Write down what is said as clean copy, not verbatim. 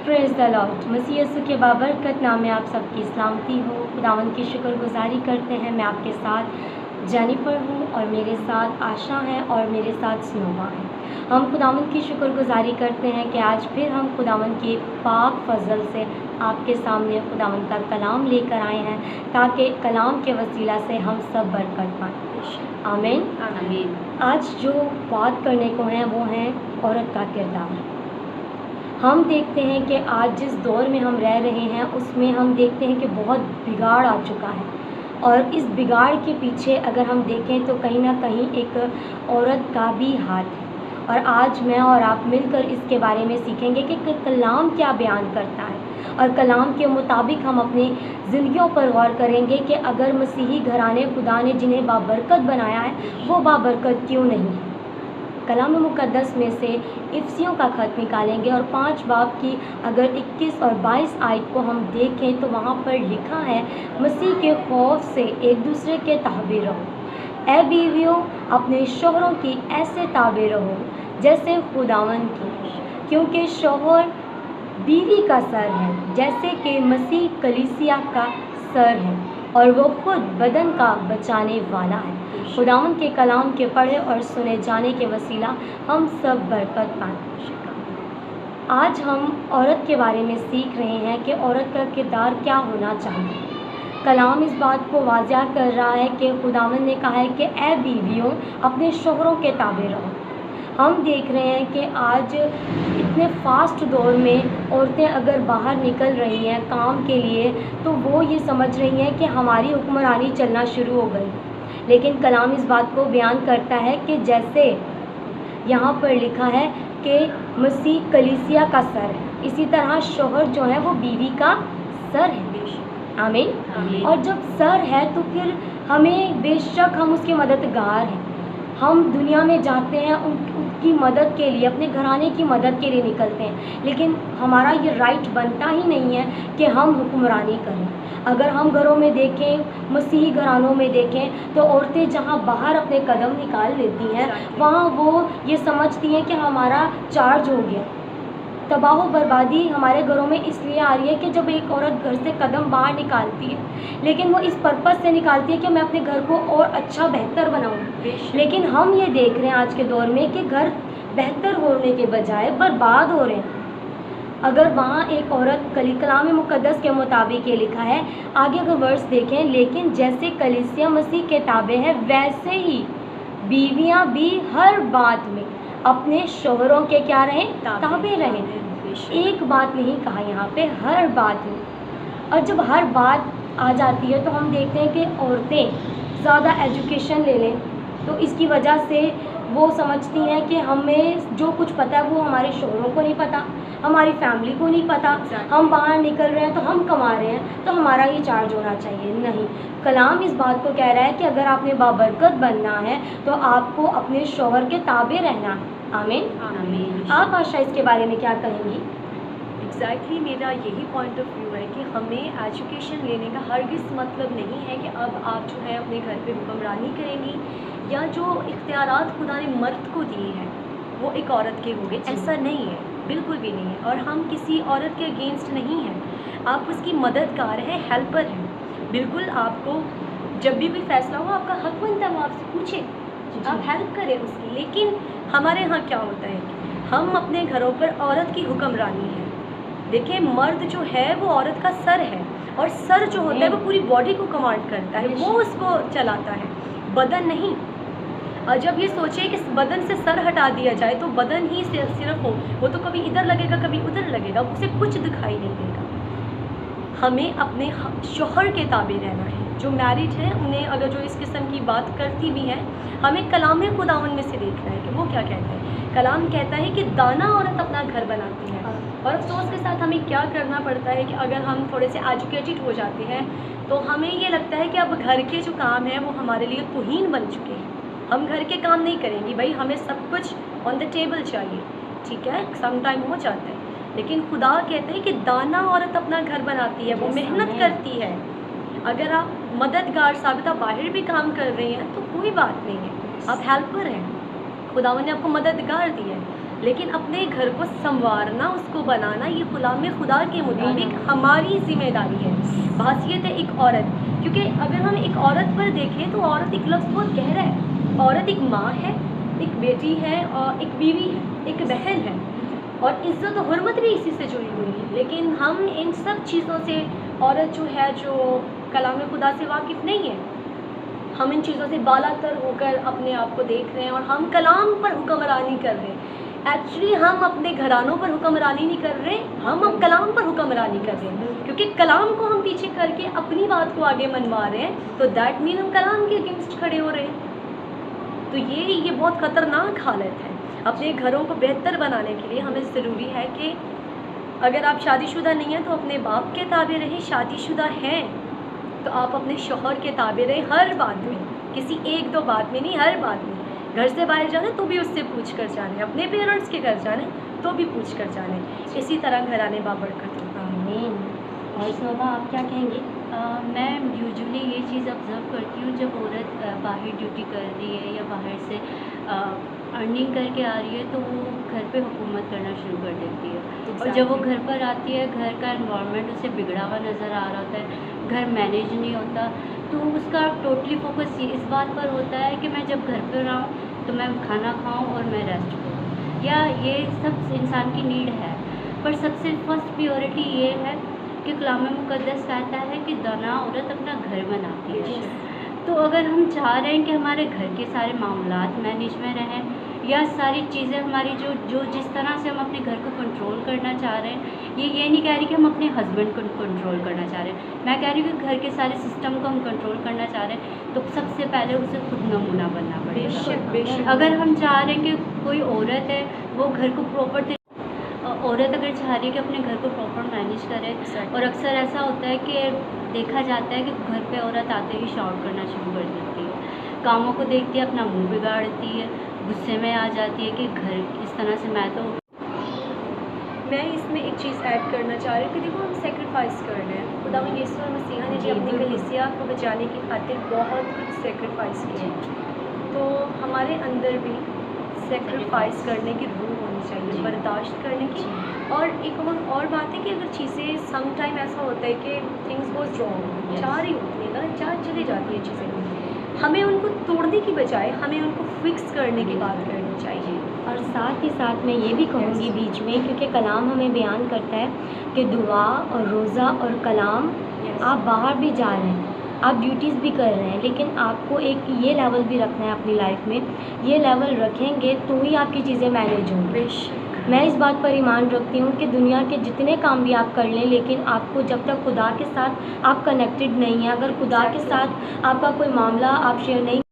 Praise the lord. मसीह यीशु के बाबरकत नाम में आप सबकी सलामती हो। खुदावंद की शुक्रगुजारी करते हैं। मैं आपके साथ जेनिफर हूँ और मेरे साथ आशा है और मेरे साथ स्नोवा है। हम खुदावंद की शुक्रगुजारी करते हैं कि आज फिर हम खुदावंद की पाक फजल से आपके सामने खुदावंद का कलाम लेकर आए हैं, ताकि कलाम के वसीला से हम सब बरकत पाएँ। आमीन आमीन। आज जो बात करने को है वो है औरत का किरदार। हम देखते हैं कि आज जिस दौर में हम रह रहे हैं उसमें हम देखते हैं कि बहुत बिगाड़ आ चुका है, और इस बिगाड़ के पीछे अगर हम देखें तो कहीं ना कहीं एक औरत का भी हाथ है। और आज मैं और आप मिलकर इसके बारे में सीखेंगे कि कलाम क्या बयान करता है, और कलाम के मुताबिक हम अपनी ज़िंदगियों पर गौर करेंगे कि अगर मसीही घराने खुदा ने जिन्हें बाबरकत बनाया है वो बाबरकत क्यों नहीं है। कलाम मुक़द्दस में से इफ्सियों का ख़त निकालेंगे और 5 बाब की अगर 21 और 22 आयत को हम देखें तो वहाँ पर लिखा है, मसीह के खौफ से एक दूसरे के ताबे रहो। ए बीवियों, अपने शोहरों की ऐसे ताबे रहो जैसे खुदावंद की, क्योंकि शोहर बीवी का सर है, जैसे कि मसीह कलीसिया का सर है और वो खुद बदन का बचाने वाला है। खुदावंद के कलाम के पढ़े और सुने जाने के वसीला हम सब बरकत पाएं। आज हम औरत के बारे में सीख रहे हैं कि औरत का किरदार क्या होना चाहिए। कलाम इस बात को वाज़िया कर रहा है कि खुदावंद ने कहा है कि ए बीवियों, अपने शोहरों के ताबे रहो। हम देख रहे हैं कि आज इतने फास्ट दौर में औरतें अगर बाहर निकल रही हैं काम के लिए तो वो ये समझ रही हैं कि हमारी हुक्मरानी चलना शुरू हो गई। लेकिन कलाम इस बात को बयान करता है कि जैसे यहाँ पर लिखा है कि मसीह कलीसिया का सर है, इसी तरह शोहर जो है वो बीवी का सर है। आमीन। और जब सर है तो फिर हमें बेशक हम उसके मददगार हैं। हम दुनिया में जाते हैं उनकी मदद के लिए, अपने घराने की मदद के लिए निकलते हैं, लेकिन हमारा ये राइट बनता ही नहीं है कि हम हुक्मरानी करें। अगर हम घरों में देखें, मसीही घरानों में देखें, तो औरतें जहाँ बाहर अपने कदम निकाल लेती हैं वहाँ वो ये समझती हैं कि हमारा चार्ज हो गया। तबाह बर्बादी हमारे घरों में इसलिए आ रही है कि जब एक औरत घर से कदम बाहर निकालती है, लेकिन वो इस पर्पस से निकालती है कि मैं अपने घर को और अच्छा बेहतर बनाऊँ। लेकिन हम ये देख रहे हैं आज के दौर में कि घर बेहतर होने के बजाय बर्बाद हो रहे हैं। अगर वहाँ एक औरत कलाम मुक़द्दस के मुताबिक ये लिखा है, आगे अगर वर्स देखें, लेकिन जैसे कलीसिया मसीह के ताबे है वैसे ही बीवियाँ भी हर बात में अपने शोहरों के क्या रहें, ताबे रहें। एक बात नहीं कहा यहाँ पे, हर बात में। और जब हर बात आ जाती है तो हम देखते हैं कि औरतें ज़्यादा एजुकेशन ले लें तो इसकी वजह से वो समझती हैं कि हमें जो कुछ पता है वो हमारे शोहरों को नहीं पता, हमारी फैमिली को नहीं पता। हम बाहर निकल रहे हैं तो हम कमा रहे हैं तो हमारा ही चार्ज होना चाहिए। नहीं, कलाम इस बात को कह रहा है कि अगर आपने बाबरकत बनना है तो आपको अपने शोहर के ताबे रहना है। आमीन आमीन। आप आशा इसके बारे में क्या कहेंगी? एग्जैक्टली मेरा यही पॉइंट ऑफ व्यू है कि हमें एजुकेशन लेने का हरगिज़ मतलब नहीं है कि अब आप जो है अपने घर पे हुक्मरानी करेंगी, या जो इख्तियारात खुदा ने मर्द को दिए हैं वो एक औरत के होंगे। ऐसा नहीं है, बिल्कुल भी नहीं है। और हम किसी औरत के अगेंस्ट नहीं हैं, आप उसकी मददगार हैं, हेल्पर हैं। बिल्कुल आपको जब भी कोई फैसला हो आपका हक बनता है, वो आपसे पूछे, आप हेल्प करें उसकी। लेकिन हमारे यहाँ क्या होता है कि हम अपने घरों पर औरत की हुक्मरानी है। देखिए, मर्द जो है वो औरत का सर है, और सर जो होता है वो पूरी बॉडी को कमांड करता है, वो उसको चलाता है, बदन नहीं। और जब ये सोचे कि बदन से सर हटा दिया जाए तो बदन ही सिर्फ हो, वो तो कभी इधर लगेगा कभी उधर लगेगा, उसे कुछ दिखाई नहीं देगा। हमें अपने शोहर के ताबे रहना है। जो मैरिड है उन्हें अगर जो इस किस्म की बात करती भी हैं, हमें कलाम खुदावन में से देखना है कि वो क्या कहता है। कलाम कहता है कि दाना औरत अपना घर बनाती है। और अफसोस के साथ हमें क्या करना पड़ता है कि अगर हम थोड़े से एजुकेटेड हो जाते हैं तो हमें ये लगता है कि अब घर के जो काम हैं वो हमारे लिए तौहीन बन चुके हैं। हम घर के काम नहीं करेंगे, भाई हमें सब कुछ ऑन द टेबल चाहिए, ठीक है, सम टाइम हो जाता है। लेकिन खुदा कहते हैं कि दाना औरत अपना घर बनाती है, वो मेहनत करती है। अगर आप मददगार साबित आप बाहर भी काम कर रही हैं तो कोई बात नहीं है, आप हेल्पर हैं, खुदावन ने आपको मददगार दी है। لیکن اپنے گھر کو سنوارنا، اس کو بنانا، یہ غلام خدا کے مطابق ہماری ذمہ داری ہے، بحیثیت ہے ایک عورت. کیونکہ اگر ہم ایک عورت پر دیکھیں تو عورت ایک لفظ بہت گہرا ہے. عورت ایک ماں ہے، ایک بیٹی ہے، اور ایک بیوی ہے، ایک بہن ہے، اور عزت و حرمت بھی اسی سے جڑی ہوئی ہے. لیکن ہم ان سب چیزوں سے، عورت جو ہے جو کلام خدا سے واقف نہیں ہے، ہم ان چیزوں سے بالا تر ہو کر اپنے آپ کو دیکھ رہے ہیں، اور ہم کلام پر حکمرانی کر رہے ہیں. ایکچولی ہم اپنے گھرانوں پر حکمرانی نہیں کر رہے، ہم اب کلام پر حکمرانی کر رہے ہیں. کیونکہ کلام کو ہم پیچھے کر کے اپنی بات کو آگے منوا رہے ہیں، تو دیٹ مین ہم کلام کے اگینسٹ کھڑے ہو رہے ہیں. تو یہ بہت خطرناک حالت ہے. اپنے گھروں کو بہتر بنانے کے لیے ہمیں ضروری ہے کہ اگر آپ شادی شدہ نہیں ہیں تو اپنے باپ کے تابع رہیں، شادی شدہ ہیں تو آپ اپنے شوہر کے تابع رہیں، ہر بات میں، کسی ایک دو بات میں نہیں، ہر بات میں. گھر سے باہر جانا تو بھی اس سے پوچھ کر جانے، اپنے پیرنٹس کے گھر جانے تو بھی پوچھ کر جانے. اسی طرح گھرانے بابرکت ہوں. آمین. اور صوبہ آپ کیا کہیں گی؟ میں یوزلی یہ چیز آبزرو کرتی ہوں، جب عورت باہر ڈیوٹی کر رہی ہے یا باہر سے ارننگ کر کے آ رہی ہے تو وہ گھر پہ حکومت کرنا شروع کر دیتی ہے. اور جب وہ گھر پر آتی ہے، گھر کا انوائرمنٹ اسے بگڑا ہوا نظر آ رہا ہوتا ہے، گھر مینیج نہیں ہوتا، تو اس کا ٹوٹلی فوکس اس بات پر ہوتا ہے کہ میں جب گھر پر آؤں تو میں کھانا کھاؤں اور میں ریسٹ کروں. یا یہ سب انسان کی نیڈ ہے، پر سب سے فرسٹ پیورٹی یہ ہے کہ کلام مقدس کہتا ہے کہ دانا عورت اپنا گھر بناتی ہے. تو اگر ہم چاہ رہے ہیں کہ ہمارے گھر کے سارے معاملات مینیج میں رہیں، یا ساری چیزیں ہماری جو جس طرح سے ہم اپنے گھر کو کنٹرول کرنا چاہ رہے ہیں، یہ نہیں کہہ رہی کہ ہم اپنے ہسبینڈ کو کنٹرول کرنا چاہ رہے ہیں، میں کہہ رہی ہوں کہ گھر کے سارے سسٹم کو ہم کنٹرول کرنا چاہ رہے ہیں، تو سب سے پہلے اسے خود نمونہ بننا پڑے گا. اگر ہم چاہ رہے ہیں کہ کوئی عورت ہے وہ گھر کو پراپر، عورت اگر چاہ رہی ہے کہ اپنے گھر کو پراپر مینیج کرے، اور اکثر ایسا ہوتا ہے کہ دیکھا جاتا ہے کہ گھر پہ عورت آتے ہی شاؤٹ کرنا شروع کر دیتی ہے، کاموں کو دیکھتی ہے اپنا منہ بگاڑتی ہے، غصے میں آ جاتی ہے کہ گھر اس طرح سے میں اس میں ایک چیز ایڈ کرنا چاہ رہی ہوں کہ دیکھو ہم سیکریفائس کر رہے ہیں. خداوند یسوع مسیح نے اپنی کلیسیا کو بچانے کی خاطر بہت کچھ سیکریفائس کیا، تو ہمارے اندر بھی سیکریفائس کرنے کی روح ہونی چاہیے، برداشت کرنے کی. اور ایک اور بات ہے کہ اگر چیزیں سم ٹائم ایسا ہوتا ہے کہ تھنگس گوز رانگ، چاہ رہی ہوتی ہیں، غلط چاہ چلی جاتی ہے چیزیں، ہمیں ان کو توڑنے کی بجائے ہمیں ان کو فکس کرنے کی بات کرنی چاہیے. اور ساتھ ہی ساتھ میں یہ بھی کہوں گی بیچ میں، کیونکہ کلام ہمیں بیان کرتا ہے کہ دعا اور روزہ اور کلام، آپ باہر بھی جا رہے ہیں، آپ ڈیوٹیز بھی کر رہے ہیں، لیکن آپ کو ایک یہ لیول بھی رکھنا ہے اپنی لائف میں. یہ لیول رکھیں گے تو ہی آپ کی چیزیں مینیج ہوں گی. میں اس بات پر ایمان رکھتی ہوں کہ دنیا کے جتنے کام بھی آپ کر لیں، لیکن آپ کو جب تک خدا کے ساتھ آپ کنیکٹڈ نہیں ہیں، اگر خدا کے ساتھ آپ کا کوئی معاملہ آپ شیئر نہیں